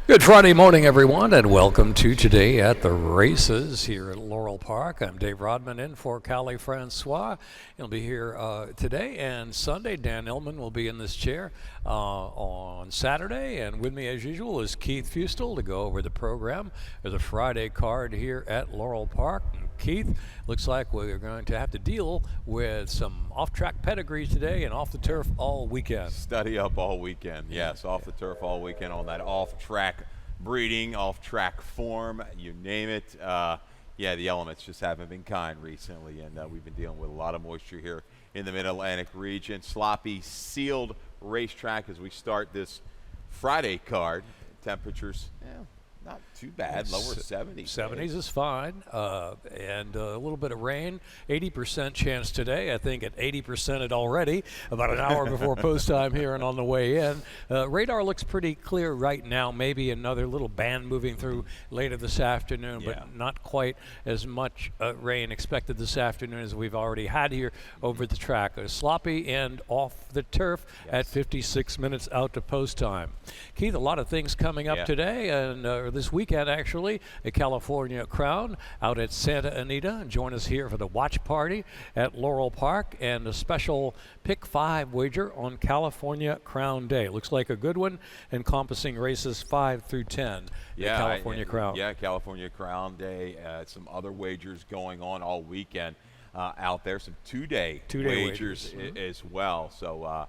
Good Friday morning, everyone, and welcome to Today at the Races here at Laurel Park. I'm Dave Rodman in for Callie Francois. He'll be here today and Sunday. Dan Illman will be in this chair on Saturday, and with me as usual is Keith Fustel to go over the program. There's a Friday card here at Laurel Park. And Keith, looks like we're going to have to deal with some off-track pedigree today and off the turf all weekend. Study up all weekend, yes, off the turf all weekend on that off-track breeding, off-track form, you name it. Yeah, the elements just haven't been kind recently, and we've been dealing with a lot of moisture here in the Mid-Atlantic region. Sloppy, sealed racetrack as we start this Friday card. Temperatures, not too bad, lower 70s. 70s is fine, and a little bit of rain. 80% chance today. I think at 80% it already, about an hour before post time here and on the way in. Radar looks pretty clear right now. Maybe another little band moving through later this afternoon, but not quite as much rain expected this afternoon as we've already had here over the track. Sloppy and off the turf at 56 minutes out to post time. Keith, a lot of things coming up today and this weekend, actually, a California Crown out at Santa Anita. Join us here for the watch party at Laurel Park and a special Pick 5 wager on California Crown Day. Looks like a good one, encompassing races 5 through 10. California Crown. Yeah, California Crown Day. Some other wagers going on all weekend out there. Some two-day wagers as well. So,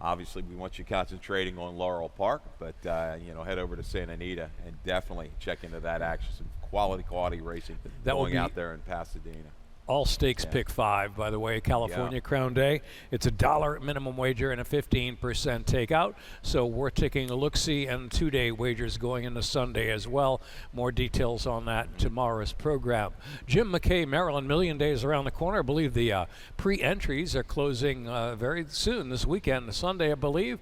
obviously, we want you concentrating on Laurel Park, but, head over to Santa Anita and definitely check into that action. Some quality racing going out there in Pasadena. All stakes Pick 5, by the way, California Crown Day. It's $1 minimum wager and a 15% takeout. So we're taking a look-see and two-day wagers going into Sunday as well. More details on that tomorrow's program. Jim McKay, Maryland, Million Days around the corner. I believe the pre-entries are closing very soon this weekend, Sunday, I believe,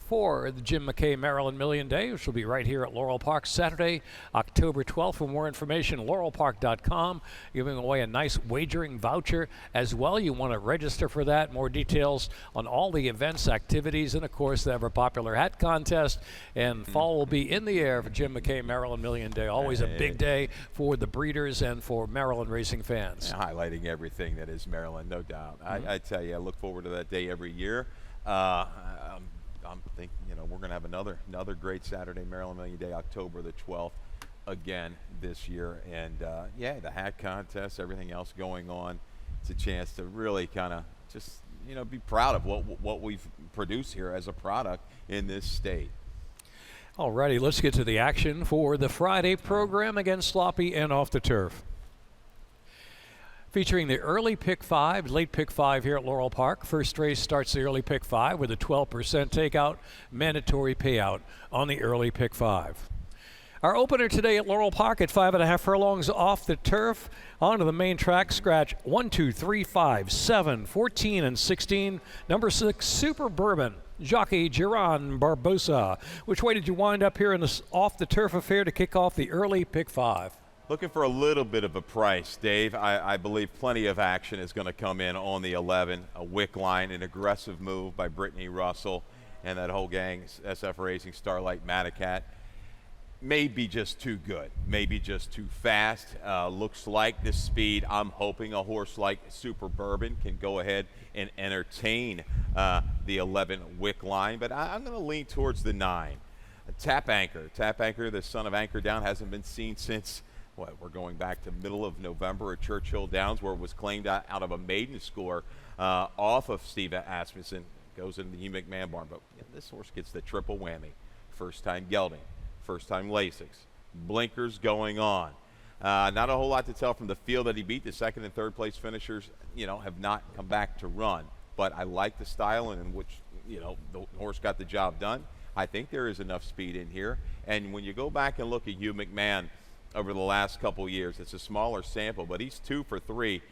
for the Jim McKay Maryland Million Day, which will be right here at Laurel Park Saturday, October 12th. For more information, laurelpark.com, giving away a nice wagering voucher as well. You want to register for that. More details on all the events, activities, and of course, the ever popular hat contest. And fall will be in the air for Jim McKay Maryland Million Day. Always a big day for the breeders and for Maryland racing fans. Highlighting everything that is Maryland, no doubt. I tell you, I look forward to that day every year. I'm thinking, we're going to have another great Saturday, Maryland Million Day, October the 12th, again this year. And, the hat contest, everything else going on. It's a chance to really kind of just, be proud of what we've produced here as a product in this state. All righty, let's get to the action for the Friday program against Sloppy and off the turf. Featuring the early Pick 5, late Pick 5 here at Laurel Park. First race starts the early Pick 5 with a 12% takeout, mandatory payout on the early Pick 5. Our opener today at Laurel Park at 5.5 furlongs off the turf. Onto the main track, scratch 1, 2, 3, 5, 7, 14, and 16. Number 6, Super Bourbon. Jockey Giron Barbosa. Which way did you wind up here in this off the turf affair to kick off the early Pick 5? Looking for a little bit of a price, Dave. I believe plenty of action is going to come in on the 11. A wick line, an aggressive move by Brittany Russell and that whole gang, SF Racing, Starlight Matacat. Maybe just too good, maybe just too fast. Looks like this speed, I'm hoping a horse like Super Bourbon can go ahead and entertain the 11 wick line, but I'm going to lean towards the 9. Tap Anchor, the son of Anchor Down, hasn't been seen since we're going back to middle of November at Churchill Downs, where it was claimed out of a maiden score off of Steve Asmussen. Goes into the Hugh McMahon barn, but this horse gets the triple whammy. First time gelding, first time Lasix, blinkers going on. Not a whole lot to tell from the field that he beat. The second and third place finishers, have not come back to run. But I like the style in which, the horse got the job done. I think there is enough speed in here. And when you go back and look at Hugh McMahon over the last couple years, it's a smaller sample, but he's 2 for 3.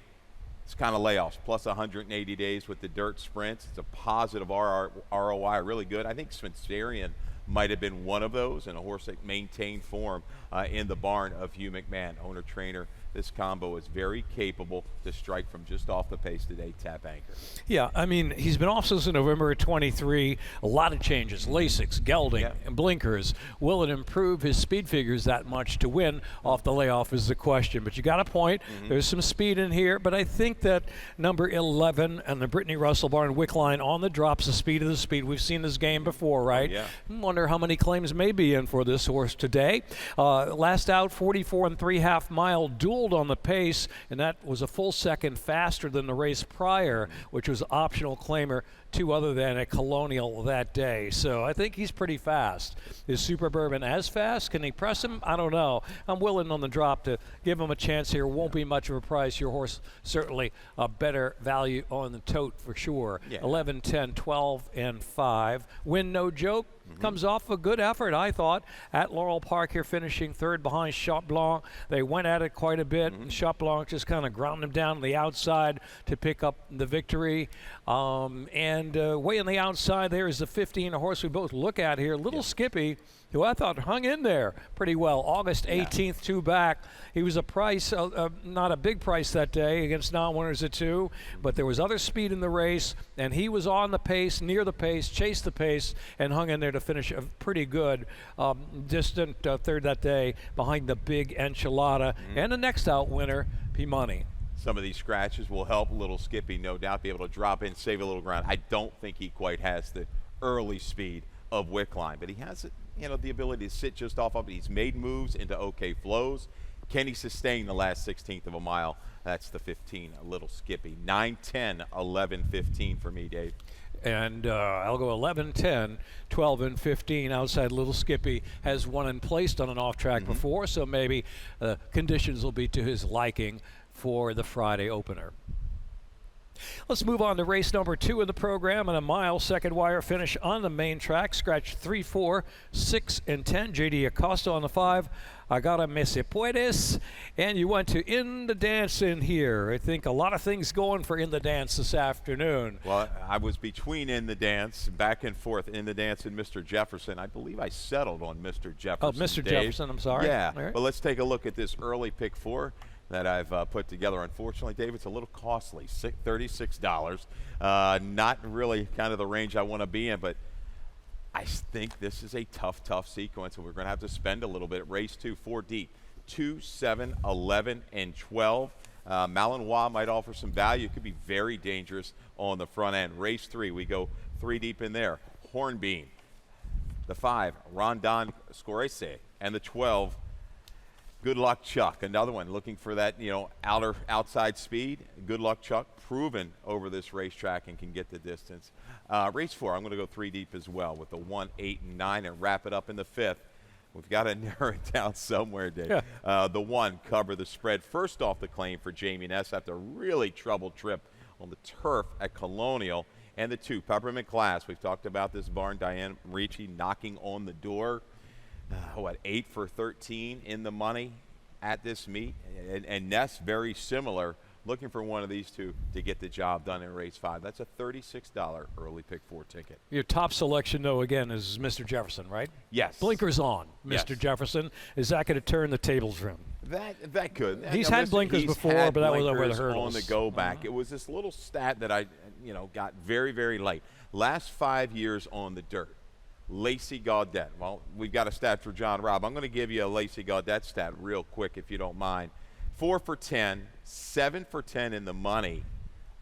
It's kind of layoffs, plus 180 days with the dirt sprints. It's a positive ROI, really good. I think Spencerian might have been one of those, and a horse that maintained form in the barn of Hugh McMahon, owner-trainer, this combo is very capable to strike from just off the pace today, tap anchor. Yeah, I mean, he's been off since November of 23. A lot of changes, Lasix, gelding, and blinkers. Will it improve his speed figures that much to win off the layoff is the question. But you got a point. There's some speed in here, but I think that number 11 and the Brittany Russell Barn Wick line on the drops, the speed of the speed. We've seen this game before, right? Yeah. Wonder how many claims may be in for this horse today. Last out, 44 3/2 mile, dueled on the pace, and that was a full second faster than the race prior, which was optional claimer, 2 other than a Colonial that day. So I think he's pretty fast. Is Super Bourbon as fast? Can he press him? I don't know. I'm willing on the drop to give him a chance here. Won't be much of a price. Your horse certainly a better value on the tote for sure. 11, 10, 12, and 5. Win no joke. Comes off a good effort, I thought, at Laurel Park here, finishing third behind Chat Blanc. They went at it quite a bit. Chat Blanc just kind of ground him down on the outside to pick up the victory. And way on the outside there is the 15, a horse we both look at here, Little Skippy, who I thought hung in there pretty well. August 18th, 2 back. He was a price, not a big price that day against non-winners at 2, but there was other speed in the race, and he was on the pace, near the pace, chased the pace, and hung in there to finish a pretty good distant third that day behind the big Enchilada. And the next out winner, P-Money. Some of these scratches will help Little Skippy, no doubt, be able to drop in, save a little ground. I don't think he quite has the early speed of Wickline, but he has it. You know, the ability to sit just off of it. He's made moves into okay flows. Can he sustain the last 16th of a mile? That's the 15, a Little Skippy. 9, 10, 11, 15 for me, Dave. And I'll go 11, 10, 12, and 15. Outside Little Skippy has won and placed on an off track before, so maybe conditions will be to his liking for the Friday opener. Let's move on to race number 2 in the program, and a mile second wire finish on the main track. Scratch 3, 4, 6, and 10. J.D. Acosta on the 5. Agara Me Se Puedes. And you went to In the Dance in here. I think a lot of things going for In the Dance this afternoon. Well, I was between In the Dance, back and forth, In the Dance and Mr. Jefferson. I believe I settled on Mr. Jefferson. Oh, Mr. Dave. Jefferson, I'm sorry. Yeah, right. But let's take a look at this early pick 4 that I've put together. Unfortunately, Dave, it's a little costly, $36. Not really kind of the range I want to be in, but I think this is a tough sequence, and we're going to have to spend a little bit. Race 2, 4 deep, 2, 7, 11, and 12. Malinois might offer some value. It could be very dangerous on the front end. Race 3, we go 3 deep in there. Hornbeam, the 5, Rondon Scorese, and the 12, Good Luck Chuck, another one looking for that, you know, outside speed. Good Luck Chuck, proven over this racetrack and can get the distance. Race 4, I'm going to go 3 deep as well with the 1, 8, and 9 and wrap it up in the 5th. We've got to narrow it down somewhere, Dave. The 1, Cover the Spread. First off the claim for Jamie Ness after a really troubled trip on the turf at Colonial. And the 2, Peppermint Class. We've talked about this barn, Diane Ricci knocking on the door. 8 for 13 in the money at this meet, and Ness very similar, looking for one of these two to get the job done in race 5. That's a $36 early pick 4 ticket. Your top selection, though, again, is Mr. Jefferson, right? Yes. Blinkers on, Mr. Yes. Jefferson. Is that going to turn the tables for him? That could. He's had blinkers before, but that was over the hurdles. On the go back. It was this little stat that I, got very, very late. Last 5 years on the dirt. Lacey Gaudette. Well, we've got a stat for John Robb. I'm going to give you a Lacey Gaudette stat real quick if you don't mind. 4 for 10, 7 for 10 in the money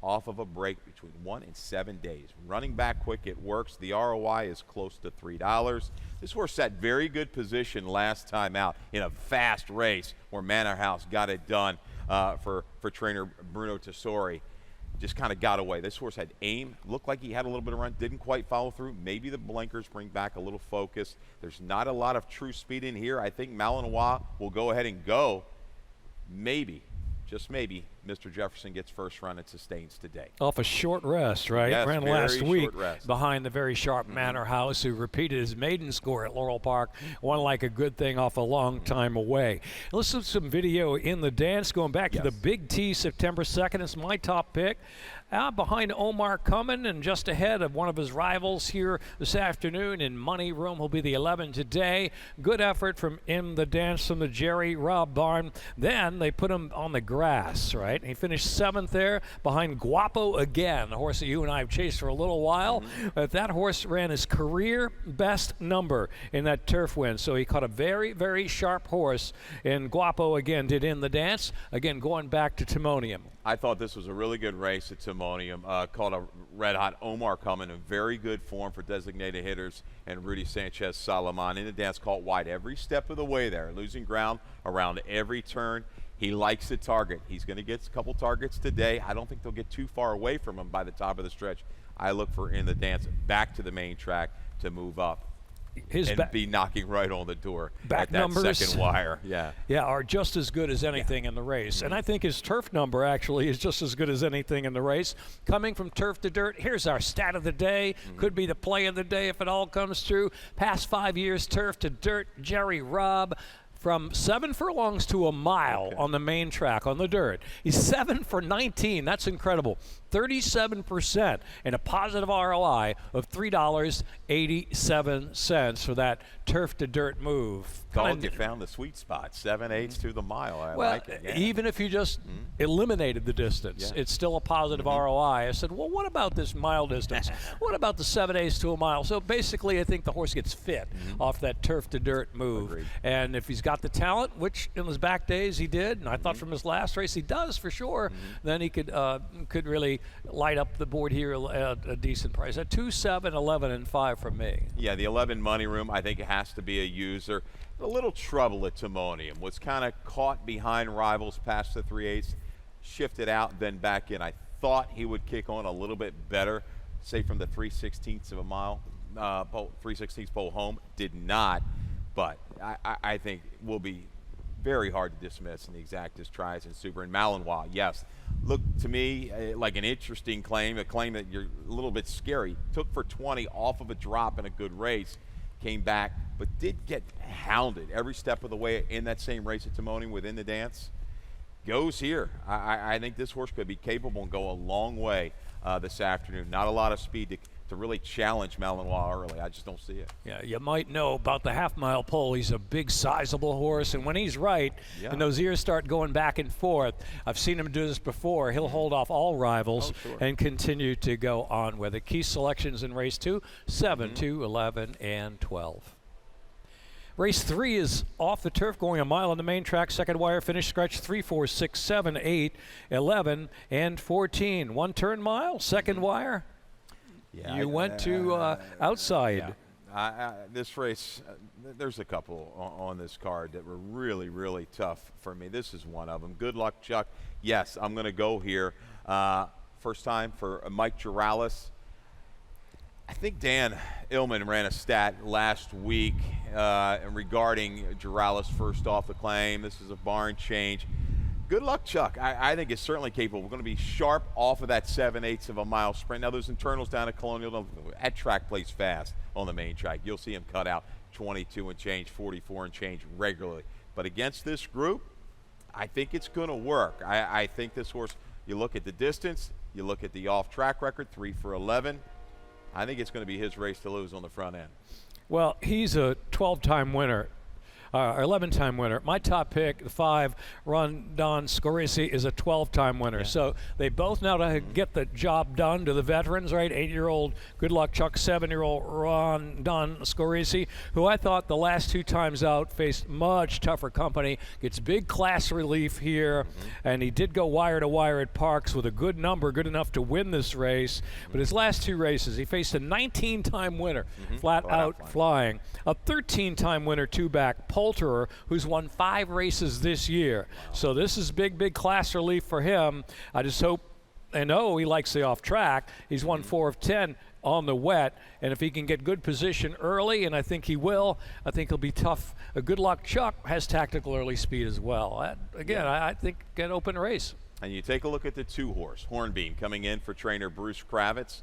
off of a break between 1 and 7 days. Running back quick, it works. The ROI is close to $3. This horse sat very good position last time out in a fast race where Manor House got it done for trainer Bruno Tessori. Just kind of got away. This horse had aim, looked like he had a little bit of run, didn't quite follow through. Maybe the blinkers bring back a little focus. There's not a lot of true speed in here. I think Malinois will go ahead and go. Maybe, just maybe, Mr. Jefferson gets first run and sustains today. Off a short rest, right? Yes, Ran very last week short rest. behind the very sharp Manor House, who repeated his maiden score at Laurel Park. Won like a good thing off a long time away. Let's do some video in the dance going back to the Big T September 2nd. It's my top pick. Behind Omar Cummin and just ahead of one of his rivals here this afternoon in Money Room will be the 11 today. Good effort from in the dance from the Jerry Robb barn. Then they put him on the grass, right? He finished 7th there behind Guapo again, the horse that you and I have chased for a little while. That horse ran his career best number in that turf win. So he caught a very, very sharp horse, and Guapo again did in the dance. Again, going back to Timonium. I thought this was a really good race at Timonium. Called a red-hot Omar Cummin in very good form for designated hitters, and Rudy Sanchez Salaman in the dance, caught wide every step of the way there, losing ground around every turn. He likes the target. He's going to get a couple targets today. I don't think they'll get too far away from him by the top of the stretch. I look for in the dance back to the main track to move up. And be knocking right on the door back at that numbers, second wire. Are just as good as anything in the race. And I think his turf number actually is just as good as anything in the race. Coming from turf to dirt, here's our stat of the day. Could be the play of the day if it all comes true. Past 5 years, turf to dirt, Jerry Robb. From 7 furlongs to a mile on the main track, on the dirt. He's 7 for 19. That's incredible. 37% and a positive ROI of $3.87 for that turf to dirt move. Dog, you found the sweet spot. 7/8 to the mile. I like it. Even if you just eliminated the distance, it's still a positive ROI. I said, well, what about this mile distance? What about the 7/8 to a mile? So basically, I think the horse gets fit off that turf to dirt move. Agreed. And if he's got the talent, which in his back days he did, and I thought from his last race he does for sure, then he could really light up the board here at a decent price. At 2, 7, 11, and 5 from me. Yeah, the 11 Money Room, I think it has to be a user. A little trouble at Timonium. Was kind of caught behind rivals past the 3/8, shifted out, then back in. I thought he would kick on a little bit better, say from the 3/16 of a mile, 3/16 pole home. Did not, but I think will be very hard to dismiss in the exactest tries in Super. And Malinois, yes, looked to me like an interesting claim, a claim that you're a little bit scary. Took for 20 off of a drop in a good race, came back, but did get hounded every step of the way in that same race at Timonium within the dance. Goes here. I think this horse could be capable and go a long way this afternoon. Not a lot of speed to really challenge Malinois early. I just don't see it. Yeah, you might know about the half-mile pole. He's a big, sizable horse, and when he's right and those ears start going back and forth, I've seen him do this before, he'll hold off all rivals and continue to go on with it. Key selections in race 2, 7, 2, 11, and 12. Race 3 is off the turf, going a mile on the main track. Second wire finish stretch 3, 4, 6, 7, 8, 11, and 14. One turn mile, second wire. Yeah, you went to outside. This race, there's a couple on this card that were really, really tough for me. This is one of them. Good Luck Chuck. Yes, I'm going to go here. First time for Mike Juralis. I think Dan Illman ran a stat last week regarding Juralis first off the claim. This is a barn change. Good Luck Chuck, I think is certainly capable. We're going to be sharp off of that 7/8 of a mile sprint. Now those internals down at Colonial, that track plays fast on the main track. You'll see him cut out 22 and change, 44 and change regularly. But against this group, I think it's going to work. I think this horse, you look at the distance, you look at the off-track record, 3 for 11. I think it's going to be his race to lose on the front end. Well, he's a 12-time winner. 11-time winner. My top pick, the 5, Rondon Scorisi, is a 12-time winner. So they both now get the job done to the veterans, right? 8-year-old Good Luck Chuck, 7-year-old Rondon Scorisi, who I thought the last 2 times out faced much tougher company. Gets big class relief here, and he did go wire to wire at Parks with a good number, good enough to win this race. But his last 2 races, he faced a 19-time winner, flat out flying. A 13-time winner, 2-back, Poulterer, who's won 5 races this year. So this is big, big class relief for him. I just hope and know he likes the off track. He's won 4 of 10 on the wet, and if he can get good position early, and I think he will, I think he'll be tough. A Good Luck Chuck has tactical early speed as well. I think get open race. And you take a look at the 2-horse, Hornbeam, coming in for trainer Bruce Kravitz.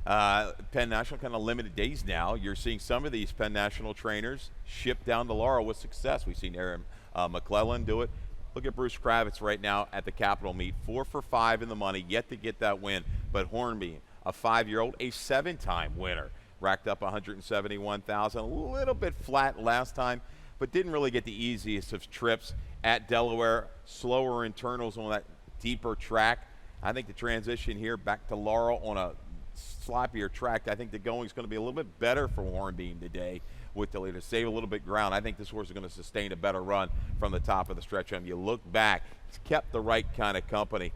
Penn National kind of limited days now. You're seeing some of these Penn National trainers ship down to Laurel with success. We've seen Aaron McClellan do it. Look at Bruce Kravitz right now at the Capitol meet, 4 for 5 in the money, yet to get that win. But Hornbeam, a 5-year-old, a 7-time winner, racked up 171,000. A little bit flat last time, but didn't really get the easiest of trips at Delaware. Slower internals on that deeper track. I think the transition here back to Laurel on a sloppier track, I think the going is going to be a little bit better for Hornbeam today with the lead to save a little bit ground. I think this horse is going to sustain a better run from the top of the stretch. And you look back, he's kept the right kind of company.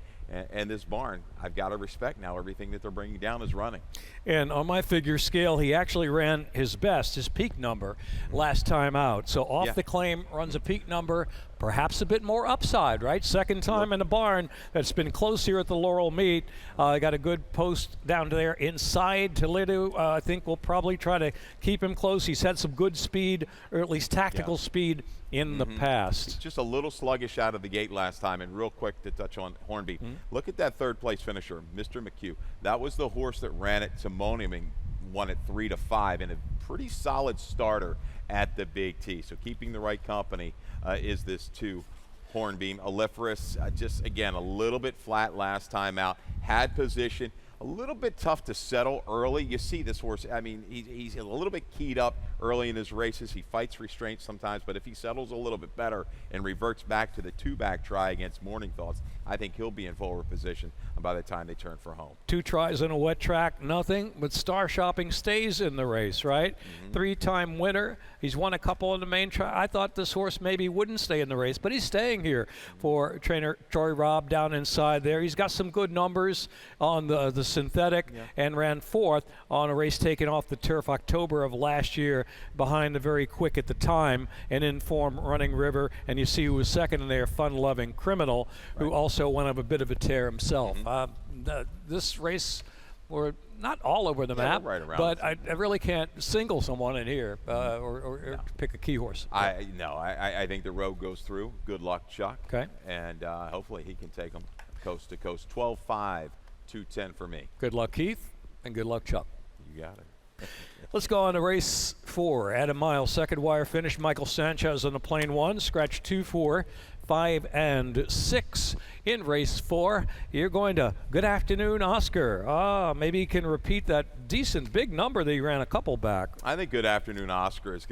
And this barn, I've got to respect now. Everything that they're bringing down is running. And on my figure scale, he actually ran his best, his peak number, last time out. So off the claim, runs a peak number, perhaps a bit more upside, right? Second time in the barn that's been close here at the Laurel meet. Got a good post down there inside Toledo. I think we'll probably try to keep him close. He's had some good speed, or at least tactical speed in the past. Just a little sluggish out of the gate last time. And real quick to touch on Hornbeam. Look at that third place finisher, Mr. McHugh. That was the horse that ran at Timonium and won at 3 to 5 and a pretty solid starter at the Big T. So keeping the right company is this 2 Hornbeam. Aliferous, just again a little bit flat last time out. Had position. A little bit tough to settle early. You see this horse, I mean, he's a little bit keyed up early in his races. He fights restraint sometimes, but if he settles a little bit better and reverts back to the 2-back try against Morning Thoughts, I think he'll be in forward position by the time they turn for home. 2 tries on a wet track, nothing, but Star Shopping stays in the race, right? 3-time winner. He's won a couple on the main try. I thought this horse maybe wouldn't stay in the race, but he's staying here for trainer Troy Robb down inside there. He's got some good numbers on the synthetic and ran 4th on a race taken off the turf October of last year behind the very quick at the time and in form Running River. And you see who was second in there, Fun Loving Criminal, who also went up a bit of a tear himself. This race, we're not all over the map, but I really can't single someone in here or pick a key horse. I think the road goes through. Good luck, Chuck. Okay. And hopefully he can take them coast to coast. 12-5, 210 for me. Good luck, Keith, and good luck, Chuck. You got it. Let's go on to race 4 at a mile. Second wire finish. Michael Sanchez on the plain 1. Scratch 2, 4, 5, and 6 in race 4. You're going to Good Afternoon Oscar. Maybe he can repeat that decent big number that he ran a couple back. I think Good Afternoon Oscar is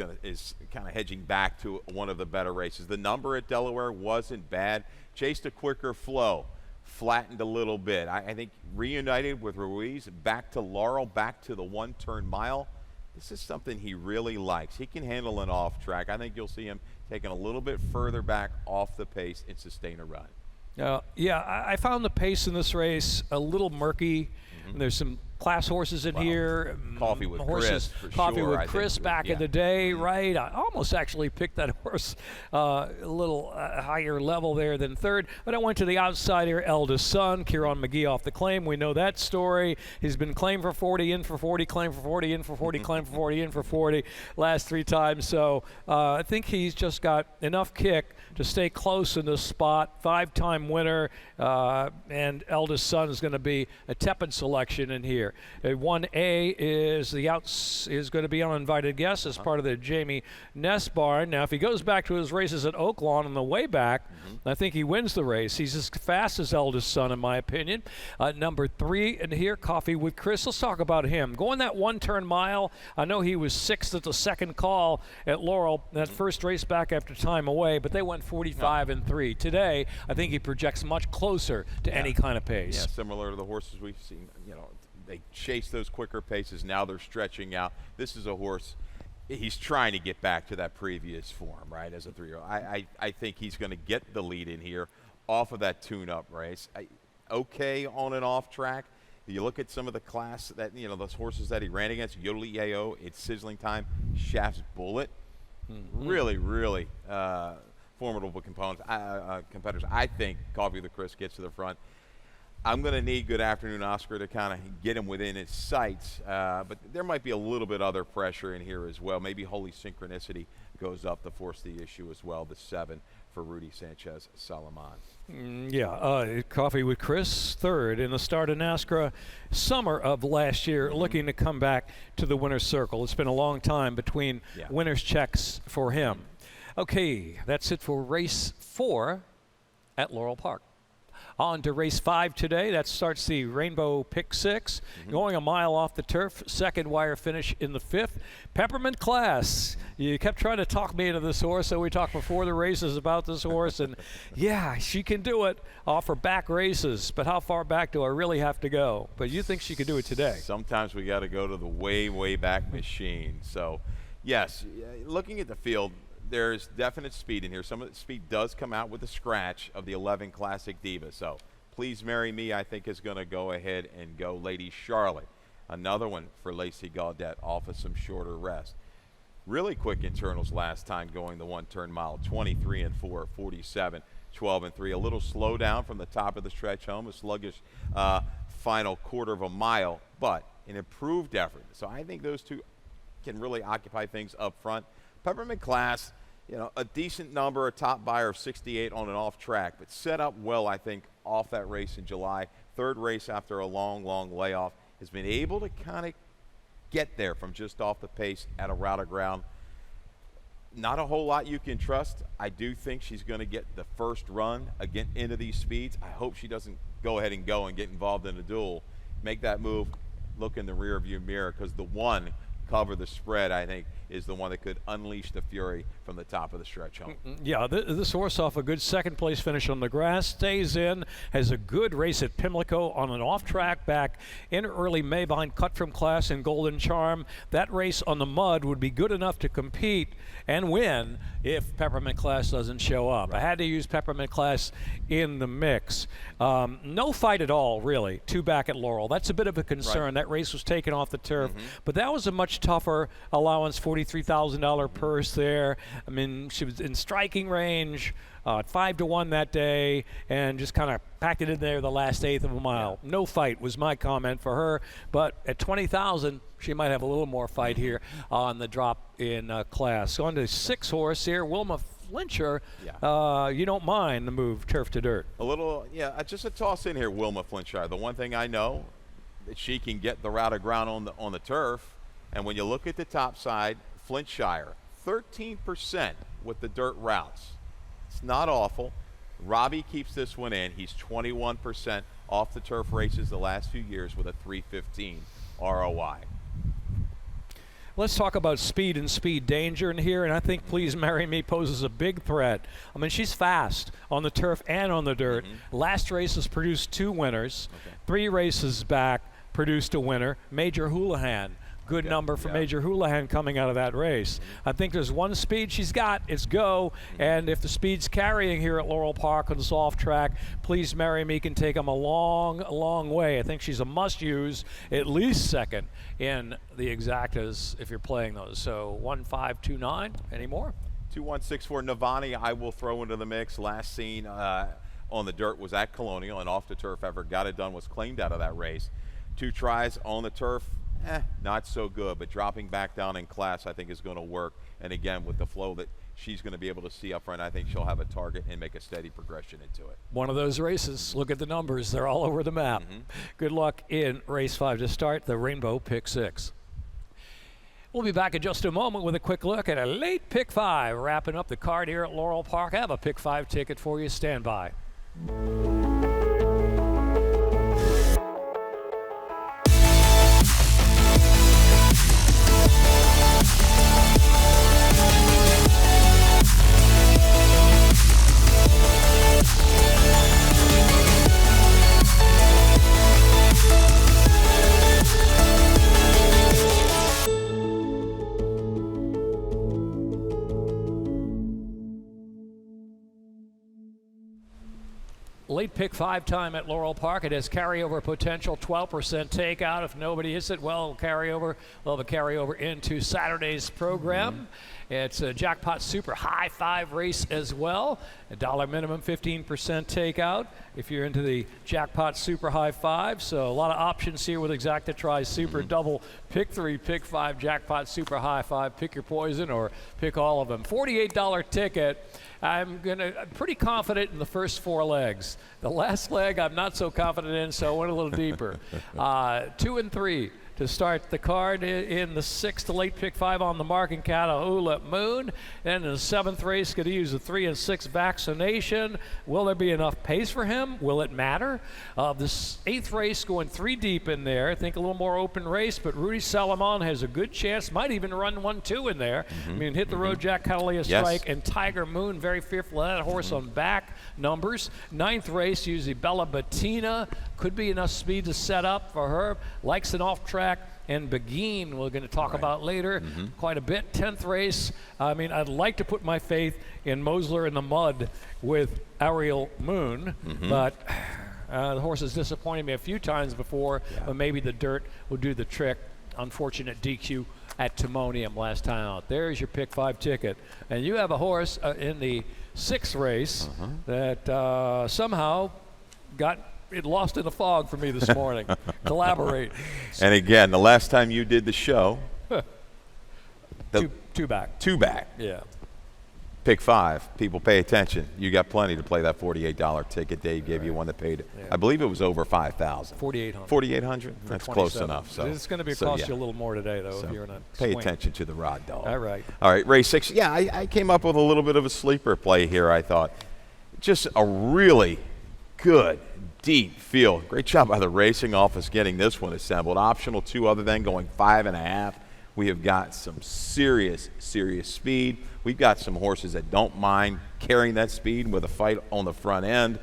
kind of hedging back to one of the better races. The number at Delaware wasn't bad. Chased a quicker flow. Flattened a little bit. I think reunited with Ruiz, back to Laurel, back to the 1-turn mile. This is something he really likes. He can handle an off track. I think you'll see him taking a little bit further back off the pace and sustain a run. I found the pace in this race a little murky. There's some class horses in here. Coffee with Chris, for Coffee sure, with Chris back in the day, right? I almost actually picked that horse a little higher level there than third. But I went to the outside here, Eldest Son, Kieran McGee off the claim. We know that story. He's been claimed for 40, in for 40, claimed for 40, in for 40, claimed for 40, in for 40 last 3 times. So I think he's just got enough kick to stay close in this spot. 5-time winner, and Eldest Son is going to be a tepid selection in here. 1A is going to be uninvited guest as part of the Jamie Ness barn. Now, if he goes back to his races at Oaklawn on the way back, I think he wins the race. He's as fast as Eldest Son, in my opinion. Number 3 in here, Coffee with Chris. Let's talk about him. Going that 1-turn mile, I know he was 6th at the second call at Laurel, that first race back after time away, but they went 45 and 3. Today, I think he projects much closer to any kind of pace. Yeah, similar to the horses we've seen, they chase those quicker paces. Now they're stretching out. This is a horse, he's trying to get back to that previous form, right, as a 3-year-old. I think he's going to get the lead in here off of that tune-up race. Okay on and off track. You look at some of the class that, those horses that he ran against, Yodel Yeo, It's Sizzling Time, Shaft's Bullet. Really, really formidable competitors. I think Coffee with Chris gets to the front. I'm going to need Good Afternoon Oscar to kind of get him within his sights, but there might be a little bit other pressure in here as well. Maybe Holy Synchronicity goes up to force the issue as well, the 7 for Rudy Sanchez Salaman. Coffee with Chris, third in the start of NASCAR summer of last year, looking to come back to the winner's circle. It's been a long time between winner's checks for him. Okay, that's it for race 4 at Laurel Park. On to race 5 today. That starts the Rainbow Pick 6. Going a mile off the turf. Second wire finish in the 5th. Peppermint Class. You kept trying to talk me into this horse, so we talked before the races about this horse. And yeah, she can do it off her back races. But how far back do I really have to go? But you think she could do it today? Sometimes we got to go to the way, way back machine. So, yes, looking at the field, there's definite speed in here. Some of the speed does come out with the scratch of the 11 Classic Diva. So Please Marry Me, I think, is going to go ahead and go Lady Charlotte. Another one for Lacey Gaudette off of some shorter rest. Really quick internals last time going the one-turn mile, 23 and 4, 47, 12 and 3. A little slow down from the top of the stretch home, a sluggish final quarter of a mile, but an improved effort. So I think those two can really occupy things up front. Peppermint Class, you know, a decent number, a top buyer of 68 on an off track, but set up well, I think, off that race in July. Third race after a long, long layoff. Has been able to kind of get there from just off the pace at a route of ground. Not a whole lot you can trust. I do think she's going to get the first run again into these speeds. I hope she doesn't go ahead and go and get involved in a duel. Make that move, look in the rear view mirror, because the one cover the spread, I think, is the one that could unleash the fury from the top of the stretch home. Yeah, this horse off a good second place finish on the grass, stays in, has a good race at Pimlico on an off track back in early May behind Cut From Class and Golden Charm. That race on the mud would be good enough to compete and win if Peppermint Class doesn't show up. I had to use Peppermint Class in the mix. No fight at all, really, two back at Laurel. That's a bit of a concern. That race was taken off the turf, but that was a much tougher allowance, $43,000 purse there. I mean, she was in striking range, 5-1 that day, and just kind of packed it in there the last eighth of a mile. No fight was my comment for her, but at 20,000, she might have a little more fight here on the drop in class. So on to 6 horse here, Wilma Flincher. You don't mind the move turf to dirt. A little, just a toss in here, Wilma Flincher. The one thing I know that she can get the route of ground on the turf, and when you look at the top side, Flintshire, 13% with the dirt routes. It's not awful. Robbie keeps this one in. He's 21% off the turf races the last few years with a 315 ROI. Let's talk about speed and speed danger in here, and I think Please Marry Me poses a big threat. I mean, she's fast on the turf and on the dirt. Last race has produced 2 winners. 3 races back produced a winner, Major Houlihan. Good number for Major Houlihan coming out of that race. I think there's one speed she's got. It's go. And if the speed's carrying here at Laurel Park on the soft track, Please Marry Me can take them a long, long way. I think she's a must-use, at least second in the exactas if you're playing those. So 1-5-2-9. Any more? 2-1-6-4. Navani, I will throw into the mix. Last seen on the dirt was at Colonial, and off the turf ever got it done, was claimed out of that race. 2 tries on the turf. Not so good, but dropping back down in class I think is going to work. And again, with the flow that she's going to be able to see up front, I think she'll have a target and make a steady progression into it. One of those races. Look at the numbers. They're all over the map. Good luck in race 5 to start the Rainbow Pick 6. We'll be back in just a moment with a quick look at a late Pick 5. Wrapping up the card here at Laurel Park. I have a Pick 5 ticket for you. Stand by. Late Pick 5 time at Laurel Park. It has carryover potential, 12% takeout. If nobody hits it, well, carryover. We'll have a carryover into Saturday's program. It's a Jackpot Super High 5 race as well. $1 minimum, 15% takeout if you're into the Jackpot Super High 5. So a lot of options here with Exacta Try Super Double pick 3, pick 5, jackpot, super high 5, pick your poison, or pick all of them. $48 ticket. I'm pretty confident in the first 4 legs. The last leg I'm not so confident in, so I went a little deeper. 2 and 3 to start the card in the 6th to late pick 5 on the mark in Catahoula Moon. Then in the 7th race, going to use the 3 and 6 vaccination. Will there be enough pace for him? Will it matter? This 8th race going 3 deep in there. I think a little more open race, but Rudy Salomon has a good chance. Might even run 1-2 in there. I mean, Hit the Road, Jack Catalea Strike, and Tiger Moon, very fearful of that horse on back numbers. 9th race, usually Bella Bettina. Could be enough speed to set up for her. Likes an off-track. And Beguine, we're going to talk about later quite a bit. 10th race, I mean, I'd like to put my faith in Mosler in the mud with Ariel Moon, but the horse has disappointed me a few times before, but maybe the dirt will do the trick. Unfortunate DQ at Timonium last time out. There's your pick 5 ticket. And you have a horse in the 6th race that somehow got it lost in the fog for me this morning. Collaborate. And again, the last time you did the show, two back. Yeah. Pick 5. People pay attention. You got plenty to play that $48 ticket. Dave gave you one that paid, I believe it was over $5,000. $4,800. $4,800? That's close enough. So it's going to cost you a little more today, though, if you're in a pay swing. attention to the rod dog. All right. All right, race 6. Yeah, I came up with a little bit of a sleeper play here, I thought. Just a really good, deep field. Great job by the racing office getting this one assembled. Optional 2 other than going 5.5. We have got some serious speed. We've got some horses that don't mind carrying that speed with a fight on the front end.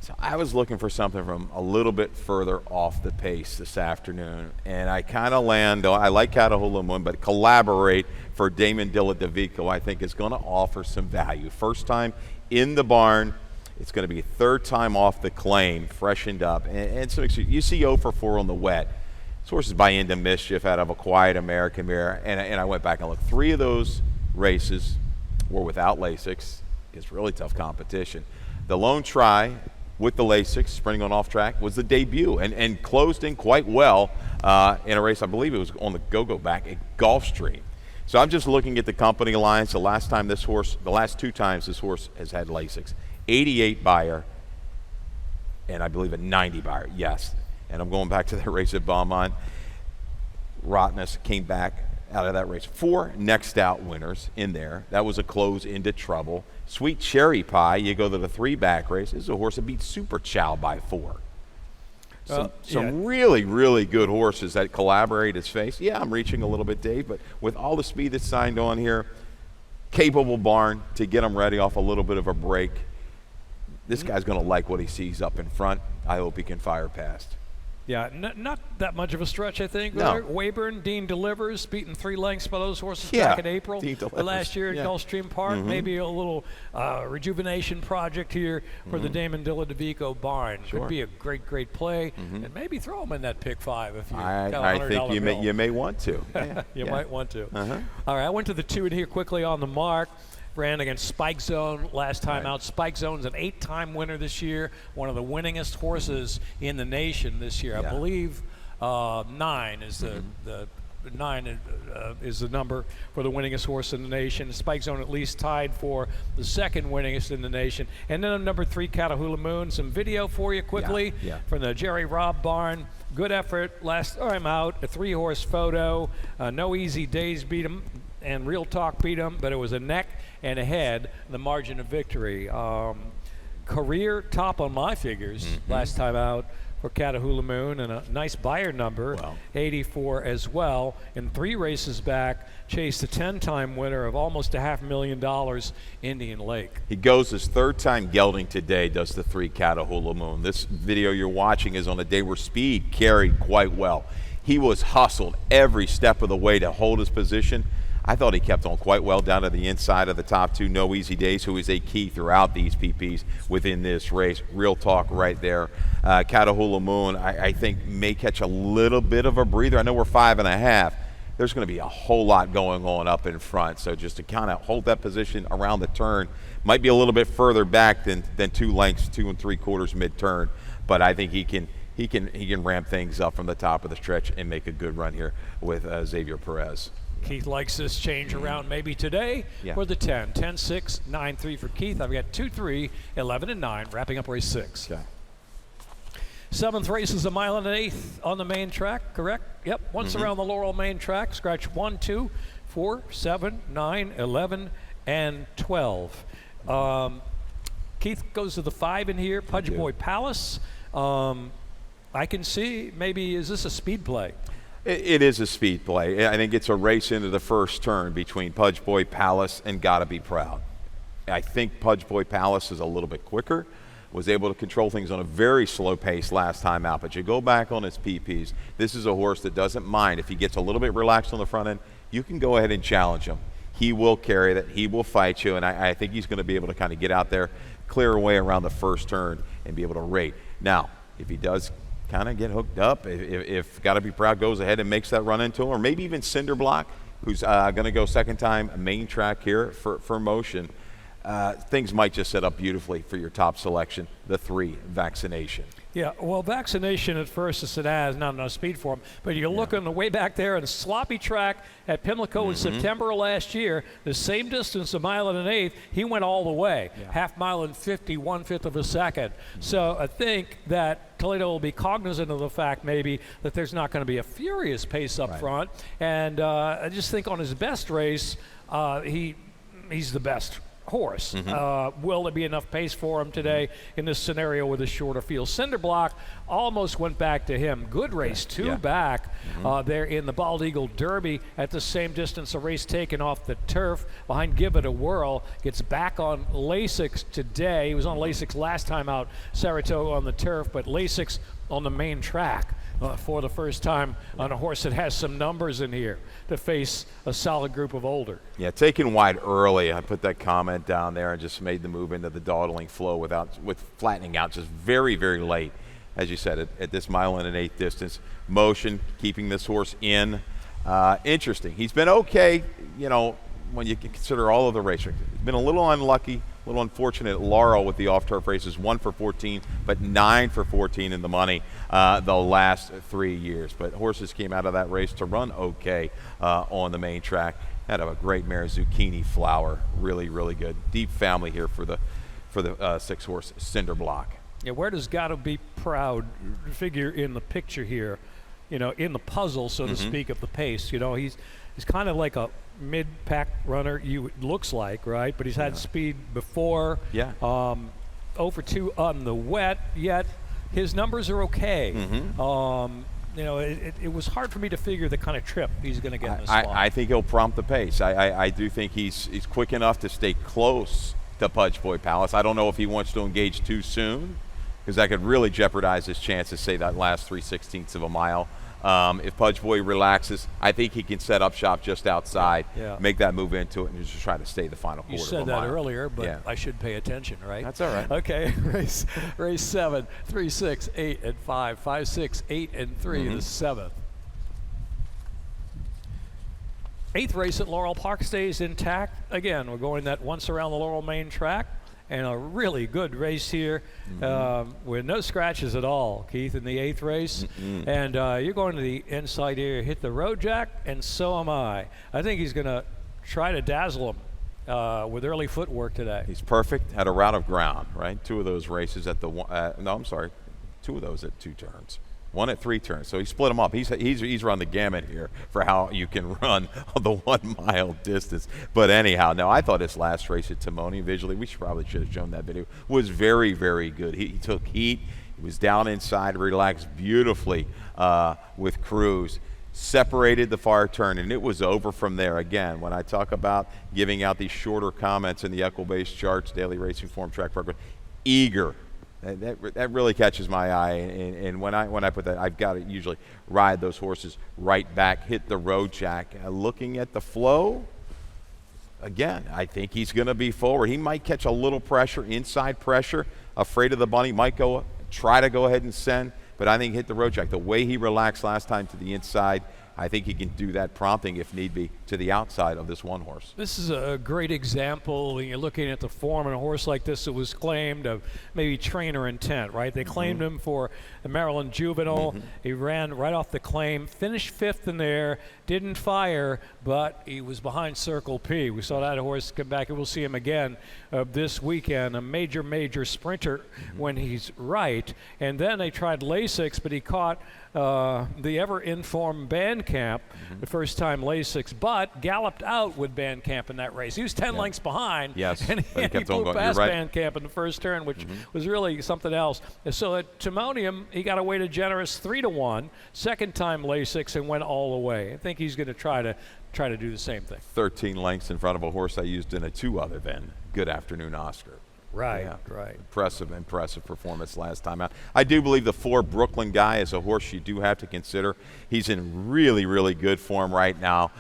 So I was looking for something from a little bit further off the pace this afternoon, and I kind of land on, I like Catahoula Moon, but Collaborate for Damon Dilladovico I think is going to offer some value. First time in the barn. It's going to be 3rd time off the claim, freshened up. And so you see 0 for 4 on the wet. This horse is by Into Mischief out of a Quiet American Mare. And I went back and looked. 3 of those races were without Lasix. It's really tough competition. The lone try with the Lasix, sprinting on off track, was the debut and closed in quite well in a race, I believe it was on the go-go back at Gulfstream. So I'm just looking at the company lines. The last 2 times this horse has had Lasix. 88 buyer, and I believe a 90 buyer, yes. And I'm going back to that race at Beaumont. Rottnest came back out of that race. 4 next out winners in there. That was a close into trouble. Sweet Cherry Pie, you go to the 3 back race. This is a horse that beat Super Chow by 4. Some really, really good horses that Collaborate his face. Yeah, I'm reaching a little bit, Dave, but with all the speed that's signed on here, capable barn to get him ready off a little bit of a break. This guy's going to like what he sees up in front. I hope he can fire past. Yeah, not that much of a stretch, I think. No. Wayburn, Dean Delivers, beaten 3 lengths by those horses back in April last year at Gulfstream Park. Maybe a little rejuvenation project here for the Damon Dilladovico barn. Could be a great play, and maybe throw him in that pick 5 if you got I $100 think you may want to. You might want to. All right, I went to the 2 in here quickly on the mark. Ran against Spike Zone last time out. Spike Zone's an 8-time winner this year, one of the winningest horses in the nation this year. I believe 9 is the 9 is the number for the winningest horse in the nation. Spike Zone at least tied for the 2nd winningest in the nation. And then number 3, Catahoula Moon. Some video for you quickly from the Jerry Robb barn. Good effort last time out. A 3-horse photo. No Easy Days beat him, and Real Talk beat him, but it was a neck and a head, the margin of victory. Career top on my figures last time out for Catahoula Moon, and a nice buyer number, 84 as well. In 3 races back, chased a 10-time winner of almost $500,000, Indian Lake. He goes his 3rd time gelding today, does the 3 Catahoula Moon. This video you're watching is on a day where speed carried quite well. He was hustled every step of the way to hold his position. I thought he kept on quite well down to the inside of the top 2. No Easy Days, who is a key throughout these PPs within this race. Real Talk right there. Catahoula Moon, I think, may catch a little bit of a breather. I know we're 5.5. There's going to be a whole lot going on up in front. So just to kind of hold that position around the turn, might be a little bit further back than 2 lengths, 2 3/4 mid-turn. But I think he can he can ramp things up from the top of the stretch and make a good run here with Xavier Perez. Keith likes this change around maybe today for the 10. 10-6, 9-3 for Keith. I've got 2-3, 11 and 9, wrapping up race 6. Okay. 7th race is a mile and an eighth on the main track, correct? Yep, once around the Laurel main track. Scratch 1, 2, 4, 7, 9, 11, and 12. Keith goes to the 5 in here, Pudge Boy Palace. I can see maybe, is this a speed play? It is a speed play. I think it's a race into the first turn between Pudge Boy Palace and Gotta Be Proud. I think Pudge Boy Palace is a little bit quicker, was able to control things on a very slow pace last time out. But you go back on his PPs, this is a horse that doesn't mind. If he gets a little bit relaxed on the front end, you can go ahead and challenge him. He will carry that. He will fight you. And I think he's going to be able to kind of get out there, clear away around the first turn, and be able to rate. Now, if he does kind of get hooked up, if Gotta Be Proud goes ahead and makes that run into him, or maybe even Cinderblock, who's going to go second time main track here for motion, things might just set up beautifully for your top selection, the 3, Vaccination. Yeah, well, Vaccination at first is not enough speed for him, but you look on the way back there in a sloppy track at Pimlico in September of last year, the same distance, a mile and an eighth, he went all the way, half mile and 50, 1/5 of a second. So I think that Toledo will be cognizant of the fact maybe that there's not going to be a furious pace up front, and I just think on his best race, he's the best horse. Will there be enough pace for him today in this scenario with a shorter field? Cinderblock almost went back to him. Good race, 2 back there in the Bald Eagle Derby at the same distance, a race taken off the turf behind Give It a Whirl. Gets back on Lasix today. He was on Lasix last time out, Saratoga on the turf, but Lasix on the main track. For the first time on a horse that has some numbers in here to face a solid group of older. Yeah, taken wide early. I put that comment down there and just made the move into the dawdling flow with flattening out just very, very late. As you said, at this mile and an eighth distance. Motion, keeping this horse in. Interesting. He's been okay, when you consider all of the races. He's been a little unlucky, a little unfortunate at Laurel with the off-turf races, 1 for 14, but 9 for 14 in the money the last 3 years. But horses came out of that race to run okay on the main track. Had a great mare, Zucchini Flower, really, really good. Deep family here for the 6-horse Cinderblock. Yeah, where does Gotta Be Proud figure in the picture here? In the puzzle, so to speak, of the pace. He's kind of like a mid-pack runner, looks like, right? But he's had speed before. 0 for 2 on the wet, yet his numbers are okay. It was hard for me to figure the kind of trip he's going to get in this slot. I think he'll prompt the pace. I do think he's quick enough to stay close to Pudge Boy Palace. I don't know if he wants to engage too soon, because that could really jeopardize his chances, say that last 3/16 of a mile. If Pudge Boy relaxes, I think he can set up shop just outside, make that move into it, and just try to stay the final quarter of a mile. You said that earlier, but I should pay attention, right? That's all right. Okay, race 7, 3, 6, 8, and 5, 5, 6, 8, and 3, the 7th. 8th race at Laurel Park stays intact. Again, we're going that once around the Laurel main track. And a really good race here with no scratches at all, Keith, in the 8th race. And you're going to the inside here, hit the road jack, and so am I. I think he's going to try to dazzle him with early footwork today. He's perfect at a route of ground, right? 2 of those races at 2 of those at 2 turns. 1 at 3 turns. So he split them up. He's run the gamut here for how you can run the 1 mile distance. But anyhow, now I thought his last race at Timoni, visually, we should have shown that video, was very, very good. He took heat. He was down inside, relaxed beautifully with Cruz. Separated the far turn, and it was over from there. Again, when I talk about giving out these shorter comments in the Equibase charts, Daily Racing Form Track Program, eager. That really catches my eye, and when I put that, I've got to usually ride those horses right back, hit the road jack. Looking at the flow, again, I think he's going to be forward. He might catch a little pressure, inside pressure, afraid of the bunny, might try to go ahead and send, but I think hit the road jack. The way he relaxed last time to the inside I think he can do that prompting, if need be, to the outside of this one horse. This is a great example. You're looking at the form in a horse like this that was claimed of maybe trainer intent, right? They claimed him for the Maryland Juvenile. He ran right off the claim, finished 5th in there, didn't fire, but he was behind Circle P. We saw that horse come back, and we'll see him again this weekend. A major, major sprinter when he's right. And then they tried Lasix, but he caught the ever-informed Bandcamp the first time Lasix, but galloped out with Bandcamp in that race. He was 10 lengths behind, Yes, and but he kept on blew going. past You're right. Bandcamp in the first turn, which was really something else. And so at Timonium, he got away to generous 3-1, second time Lasix, and went all the way. I think he's going to try to do the same thing. 13 lengths in front of a horse I used in a 2 other than Good Afternoon Oscar. Right, Yeah. right. Impressive performance last time out. I do believe the 4 Brooklyn guy is a horse you do have to consider. He's in really, really good form right now.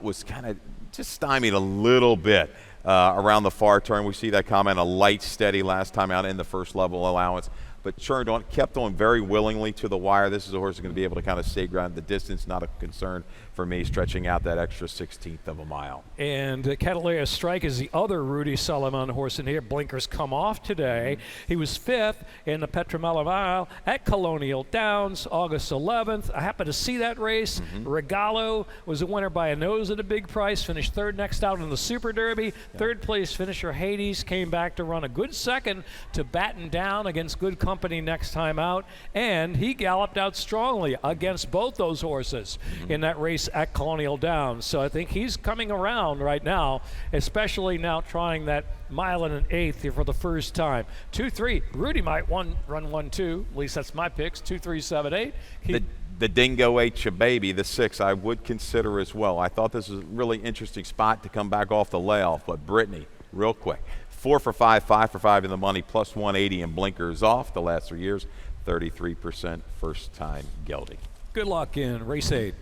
Was kind of just stymied a little bit around the far turn. We see that comment, a light steady last time out in the first level allowance, but churned on, kept on very willingly to the wire. This is a horse that's going to be able to kind of stay ground. The distance, not a concern for me, stretching out that extra 16th of a mile. And Catalea Strike is the other Rudy Solomon horse in here. Blinkers come off today. He was 5th in the Petramala Mile at Colonial Downs, August 11th. I happened to see that race. Regalo was a winner by a nose at a big price, finished 3rd next out in the Super Derby. 3rd place finisher Hades came back to run a good second to batten down against good company next time out, and he galloped out strongly against both those horses in that race at Colonial Downs. So I think he's coming around right now, especially now trying that 1.125 here for the first time. 2-3. Rudy might run 1-2. At least that's my picks. 2-3, 7-8. The Dingo H baby, the 6, I would consider as well. I thought this was a really interesting spot to come back off the layoff, but Brittany, real quick, 4 for 5, 5 for 5 in the money, plus 180 and blinkers off the last 3 years, 33% first time gelding. Good luck in race 8.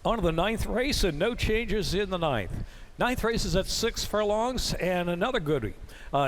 On to the 9th race, and no changes in the 9th. 9th race is at 6 furlongs, and another goodie.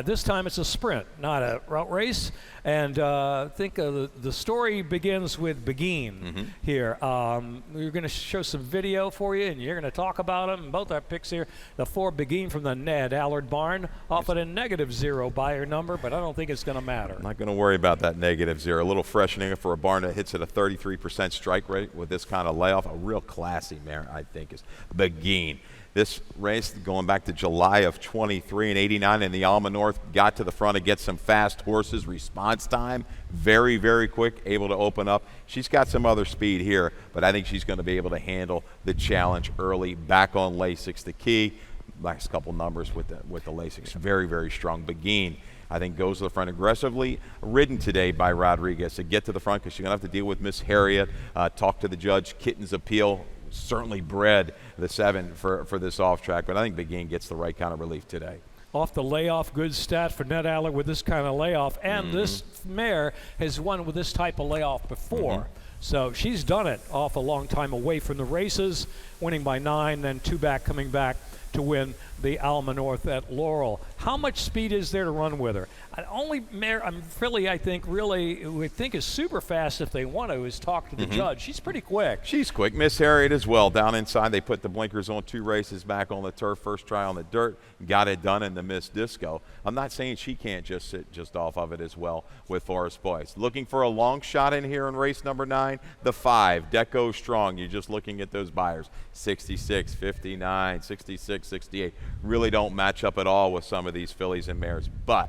This time it's a sprint, not a route race. And I think the story begins with Beguine here. We're going to show some video for you, and you're going to talk about them. Both our picks here. The 4 Beguine from the Ned Allard barn, off at a -0 buyer number, but I don't think it's going to matter. I'm not going to worry about that -0. A little freshening for a barn that hits at a 33% strike rate with this kind of layoff. A real classy mare, I think, is Beguine. This race, going back to July of 23 and 89 in the Alma North, got to the front to get some fast horses. Response time, very, very quick, able to open up. She's got some other speed here, but I think she's going to be able to handle the challenge early. Back on Lasix, the key. Last couple numbers with the Lasix, very, very strong. Beguine, I think, goes to the front aggressively, ridden today by Rodriguez to get to the front because she's going to have to deal with Miss Harriet, talk to the judge, Kitten's appeal. Certainly bred the 7 for this off track, but I think Beguine gets the right kind of relief today. Off the layoff, good stat for Ned Allard with this kind of layoff, and this mare has won with this type of layoff before. So she's done it off a long time away from the races, winning by 9, then 2 back, coming back to win the Alma North at Laurel. How much speed is there to run with her? Only mare I think we think is super fast if they want to is talk to the judge. She's pretty quick. She's quick. Miss Harriet as well. Down inside, they put the blinkers on 2 races back on the turf. First try on the dirt, got it done in the Miss Disco. I'm not saying she can't just sit just off of it as well with Forest Boys. Looking for a long shot in here in race number 9, the 5, Deco Strong. You're just looking at those buyers. 66, 59, 66, 68. Really don't match up at all with some of these fillies and mares, but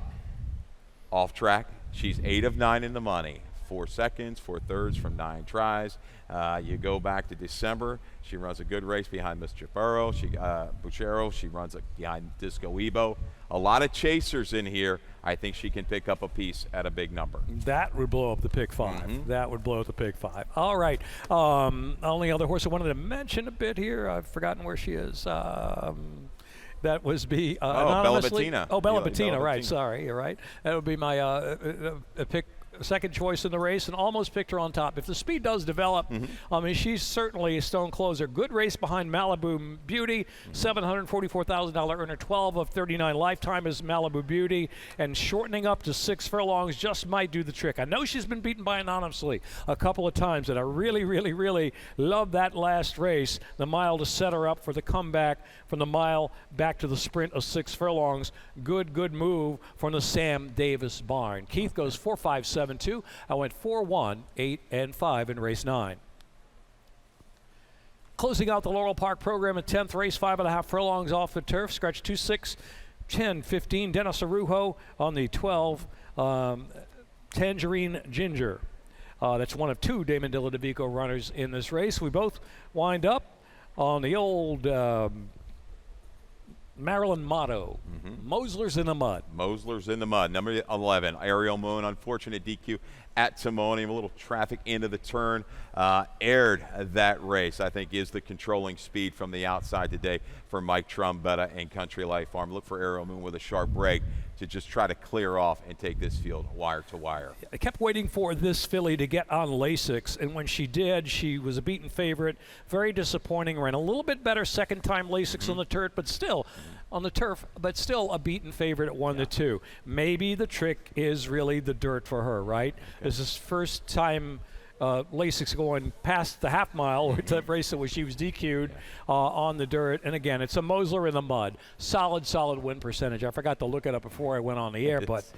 off track, she's 8 of 9 in the money. 4 seconds, 4 thirds from 9 tries. You go back to December, she runs a good race behind Mr. Buchero. She runs behind Disco Ebo. A lot of chasers in here. I think she can pick up a piece at a big number. That would blow up the pick 5. That would blow up the pick 5. All right. Only other horse I wanted to mention a bit here. I've forgotten where she is. That was Bella Bettina. Oh, Bella Yeah, Bettina, Bella right. Bettina. Sorry, you're right. That would be my pick second choice in the race, and almost picked her on top. If the speed does develop, I mean, she's certainly a stone closer. Good race behind Malibu Beauty, $744,000 earner, 12 of 39 lifetime is Malibu Beauty, and shortening up to 6 furlongs just might do the trick. I know she's been beaten by Anonymously a couple of times, and I really, really, really love that last race, the mile to set her up for the comeback from the mile back to the sprint of 6 furlongs. Good move from the Sam Davis barn. Keith goes 4-5-7-2. I went 4-1, 8, and 5 in race 9. Closing out the Laurel Park program at 10th race, 5.5 furlongs off the turf. Scratch 2, 6, 10, 15. Dennis Arujo on the 12. Tangerine Ginger. That's one of 2 Damon Dilladavico runners in this race. We both wind up on the old Maryland motto, Mosler's in the mud. Mosler's in the mud. Number 11, Ariel Moon, unfortunate DQ at Timonium. A little traffic into the turn. Aired that race, I think, is the controlling speed from the outside today for Mike Trombetta and Country Life Farm. Look for Ariel Moon with a sharp break to just try to clear off and take this field wire to wire. I kept waiting for this filly to get on Lasix, and when she did, she was a beaten favorite. Very disappointing. Ran a little bit better second time Lasix on the turf, but still a beaten favorite at 1-2. Maybe the trick is really the dirt for her, right? This is first time Lasix going past the half mile, which that race that she was DQ'd on the dirt. And again, it's a Mosler in the mud. Solid win percentage. I forgot to look it up before I went on the air, but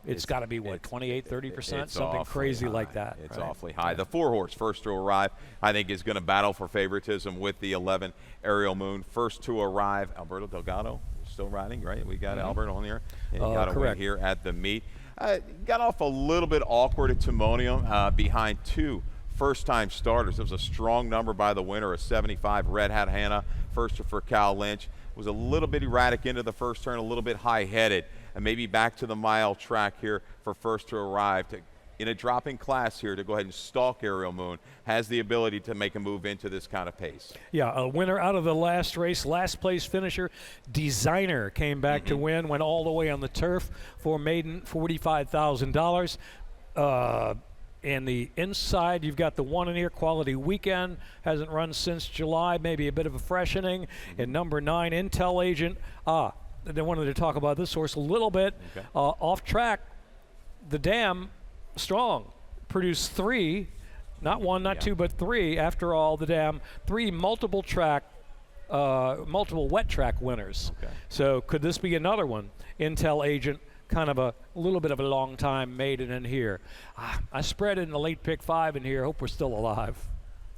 it's got to be, what, 28, 30%? Something crazy high. Like that. It's awfully high. The 4-horse, first to arrive, I think is going to battle for favoritism with the 11, Ariel Moon. First to arrive, Alberto Delgado, still riding, right? We got Alberto on here. And got a win here at the meet. Got off a little bit awkward at Timonium behind 2 first-time starters. It was a strong number by the winner, a 75, Red Hat Hannah, first for Cal Lynch. Was a little bit erratic into the first turn, a little bit high-headed, and maybe back to the mile track here for first to arrive. In a dropping class here to go ahead and stalk Ariel Moon, has the ability to make a move into this kind of pace. Yeah, a winner out of the last race, last place finisher. Designer came back to win, went all the way on the turf for maiden, $45,000. And the inside, you've got the One in Ear Quality Weekend, hasn't run since July, maybe a bit of a freshening. And number 9, Intel Agent. They wanted to talk about this horse a little bit. Off track, the Dam. Strong, produced 3, not 1, not 2, but 3. After all, the Dam, 3 multiple wet track winners. So could this be another one? Intel Agent, kind of a little bit of a long time maiden in here. I spread in the late pick 5 in here. Hope we're still alive.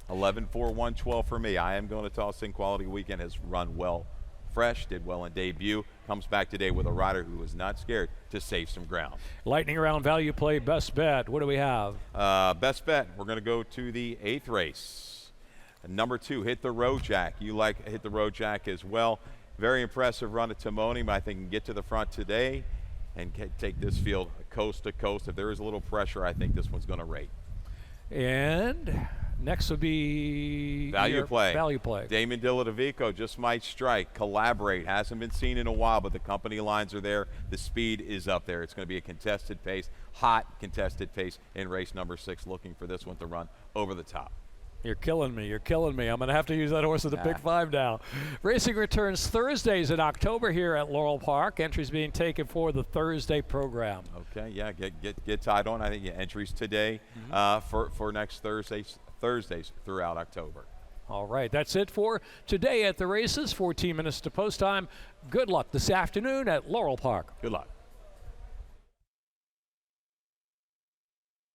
11, 4, 1, 12 for me. I am going to toss in Quality Weekend. Has run well. Fresh, did well in debut, comes back today with a rider who was not scared to save some ground. Lightning round value play, best bet. What do we have? Best bet, we're going to go to the 8th race. Number 2, Hit the Road Jack. You like Hit the Road Jack as well. Very impressive run at Timonium. I think can get to the front today and take this field coast to coast. If there is a little pressure, I think this one's going to rate. And next would be value play. Damon Dilladavico just might strike, collaborate. Hasn't been seen in a while, but the company lines are there. The speed is up there. It's going to be a contested pace, hot contested pace in race number 6. Looking for this one to run over the top. You're killing me. I'm going to have to use that horse at the pick 5 now. Racing returns Thursdays in October here at Laurel Park. Entries being taken for the Thursday program. Okay, yeah, get tied on. I think entries today for next Thursdays throughout October. All right, that's it for today at the races. 14 minutes to post time. Good luck this afternoon at Laurel Park. Good luck.